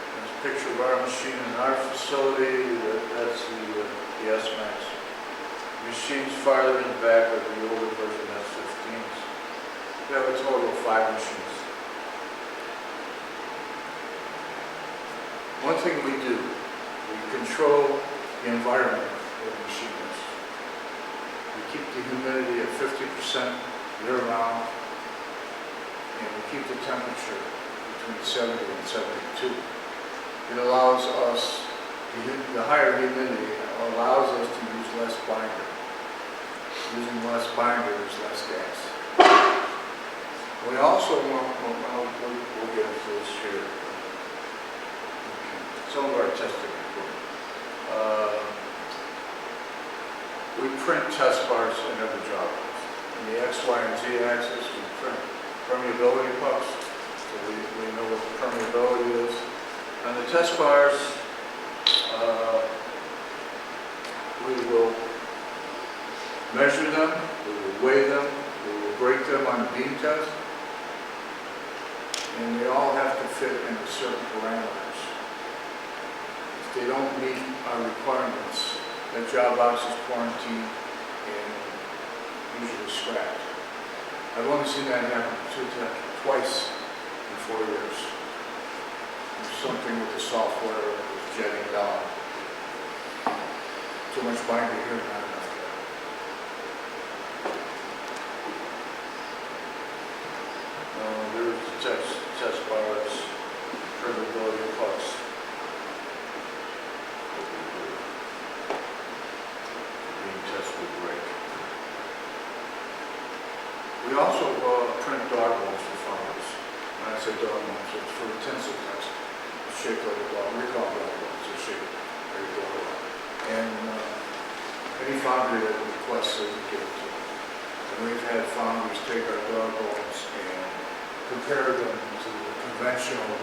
There's a picture of our machine in our facility. That's the S-Max. Machines farther in the back are the older version S-15s. We have a total of 5 machines. One thing we do, we control the environment where the machine is. We keep the humidity at 50% year-round, and we keep the temperature between 70 and 72. It allows us, the higher humidity allows us to use less binder. Using less binder is less gas. We also we'll get into this here. Some of our testing equipment. We print test bars in every job. In the X, Y, and Z axis, we print permeability pucks, so we know what the permeability is. On the test bars, we will measure them, we will weigh them, we will break them on the beam test, and they all have to fit into certain parameters. If they don't meet our requirements, the job box is quarantined and usually scrapped. I've only seen that happen twice in 4 years. There's something with the software that was jetting down. Too much binder here, not enough there. There's the test bars, permeability pucks. Being test will break. We also print dog bones for founders. When I say dog bones, it's for intensive test. It's shaped like a dog. We call dog bones. It's shaped like a dog bone. And any foundry that requests it, we give it to them. And we've had foundries take our dog bones and compare them to the conventional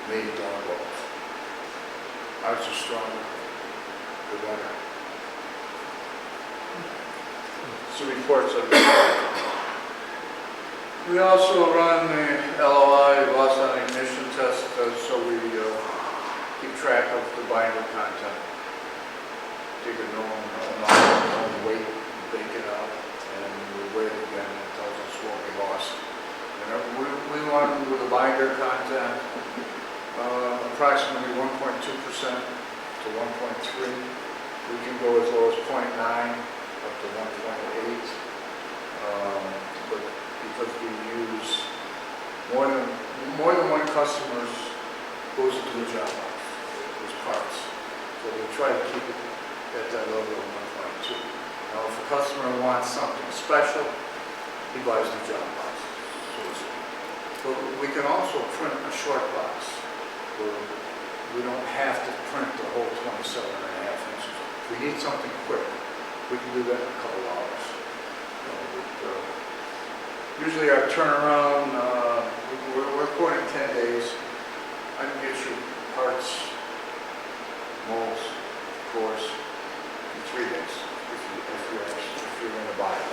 made dog bones. Ours are stronger, they're better. So reports of the We also run the LOI, loss on ignition test, so we keep track of the binder content. Take a known weight, bake it out, and we weigh it again, and it tells us what we lost. We run with a binder content approximately 1.2% to 1.3. We can go as low as 0.9 up to 1.8. But because we use more than one customer's goes into the job box. It's parts. So we try to keep it at that level of 1.2. Now, if a customer wants something special, he buys the job box, so to speak. But we can also print a short box, where we don't have to print the whole 27 and a half inches. If we need something quick, we can do that in a couple hours. Usually our turnaround, we're quoting 10 days. I can get you parts, molds, cores, in 3 days if you're going to buy it.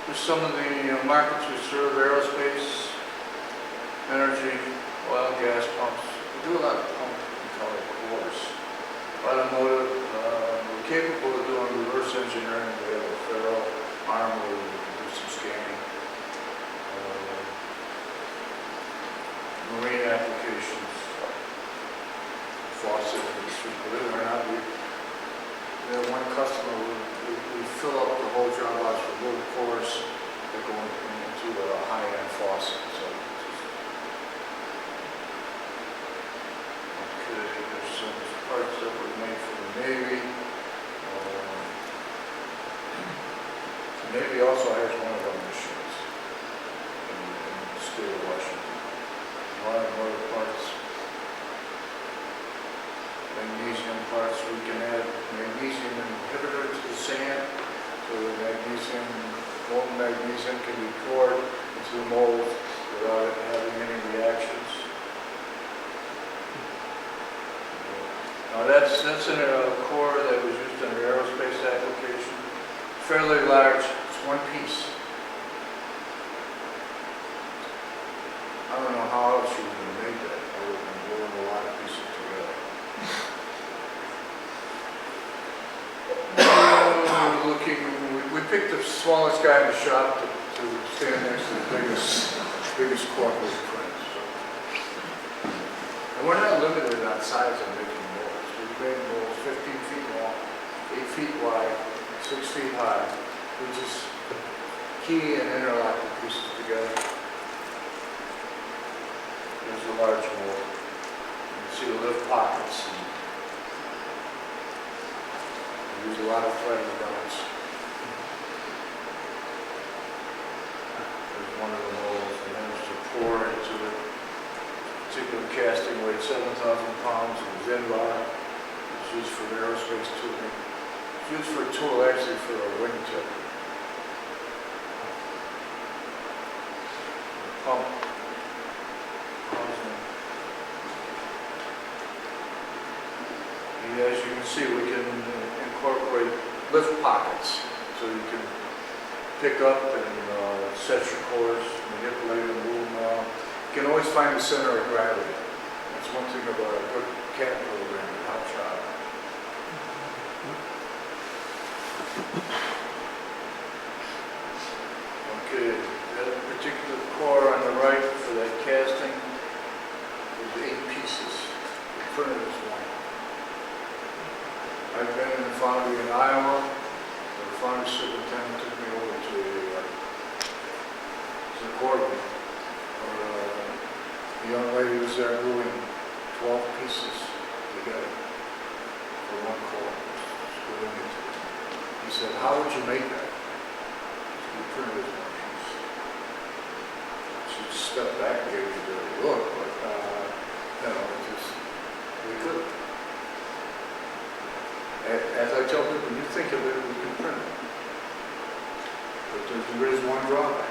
Just some of the markets we serve: aerospace, energy, oil and gas pumps. We do a lot of pump and color cores. Automotive, we're capable of doing reverse engineering. We have a ferro arm where we can do some scanning. Marine applications, faucet industry. Believe it or not, we have one customer, we fill up the whole job box with little cores that go into a high-end faucet. So, okay, there's some parts that were made for the Navy. The Navy also has one of our machines in the state of Washington. A lot of other parts. Magnesium parts, we can add magnesium inhibitor to the sand, so the magnesium, molten magnesium can be poured into the mold without it having any reactions. Now that's in a core that was used in an aerospace application. Fairly large, it's one piece. I don't know how else you would have made that, other than gluing a lot of pieces together. We picked the smallest guy in the shop to stand next to the biggest corporate print. So. And we're not limited on size of making molds. We've made molds 15 feet long, 8 feet wide, 6 feet high. We just key and interlock the pieces together. There's a large mold. You can see the lift pockets. We use a lot of thread and belts. There's one of the molds, and then there's a pour into it. Particular casting weighed 7,000 pounds. It was in-bar. It's used for aerospace tubing. It's used for a tool, actually, for a wingtip. Pump. And as you can see, we can incorporate lift pockets, so you can pick up and set your cores, manipulate and move them around. You can always find the center of gravity. That's one thing about a good CAD program, hot shot. Okay, that particular core on the right for that casting is 8 pieces. The printed is 1. I've been in the foundry in Iowa. The foundry superintendent took me over to the Corbin. The young lady was there gluing 12 pieces together for 1 core. He said, "How would you make that?" We printed it 1 piece. She stepped back and gave me a dirty look, but we could. As I tell people, you think of it, we can print it. But there is one drawback.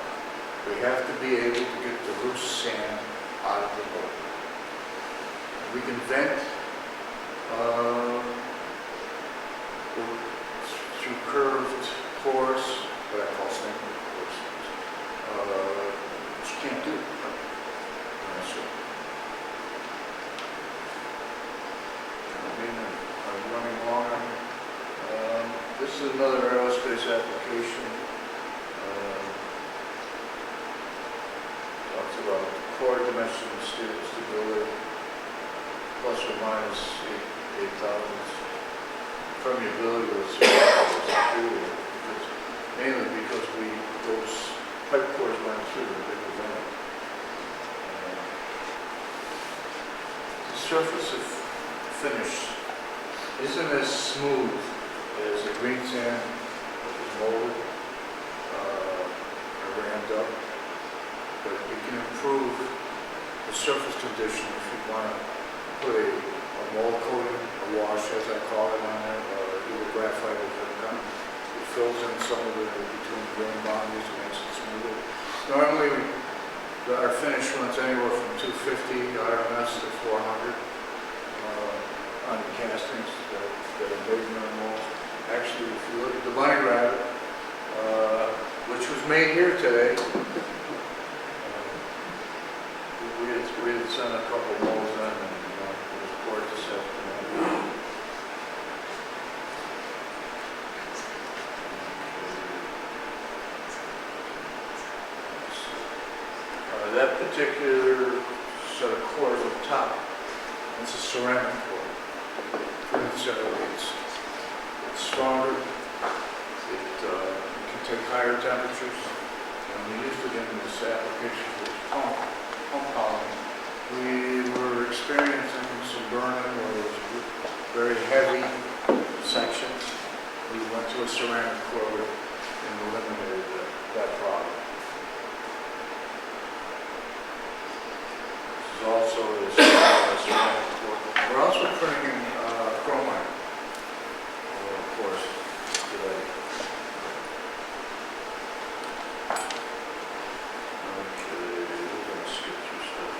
We have to be able to get the loose sand out of the mold. We can vent through curved pores, what I call snake pores, which you can't do. Running longer. This is another aerospace application. Talks about core dimension stability, plus or minus 8 thousandths. Permeability was superior, mainly because those pipe cores went through the big event. surface of finish isn't as smooth as the green sand that was molded or ramped up, but you can improve the surface condition if you want to put a mold coating, a wash as I call it on there, or either graphite or zircon. It fills in some of the between grain boundaries and makes it smoother. Normally, our finish runs anywhere from 250 RMS to 400 on the castings that are made in our molds. Actually, if you look at the bunny rabbit, which was made here today, we had sent a couple molds in and it was poured this afternoon. That particular set of cores up top, it's a ceramic core. It's stronger, it can take higher temperatures, and we used it in this application with pump column. We were experiencing some burning where it was very heavy sections. We went to a ceramic core and eliminated that problem. Also is we're also printing chrome iron, of course, today. Okay, we're going to skip through stuff.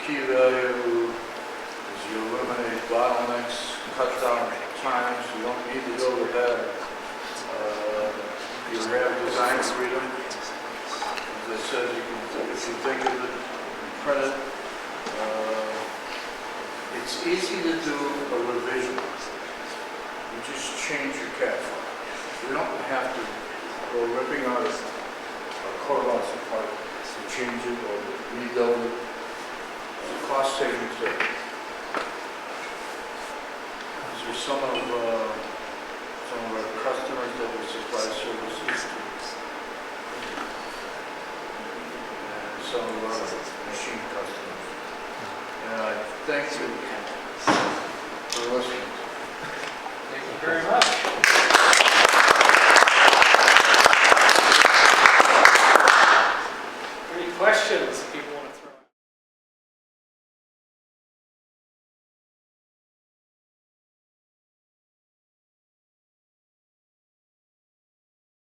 Key value is you eliminate bottlenecks, cut down times, you don't need to go with that. You have design freedom. As I said, you can, if you think of it, print it. It's easy to do a revision. You just change your CAD file. You don't have to go ripping out a courthouse apart to change it or rebuild it. It's a cost savings there. These are some of our customers that we supply services to. And some of our machine customers. And I thank you for listening. Thank you very much. Any questions? People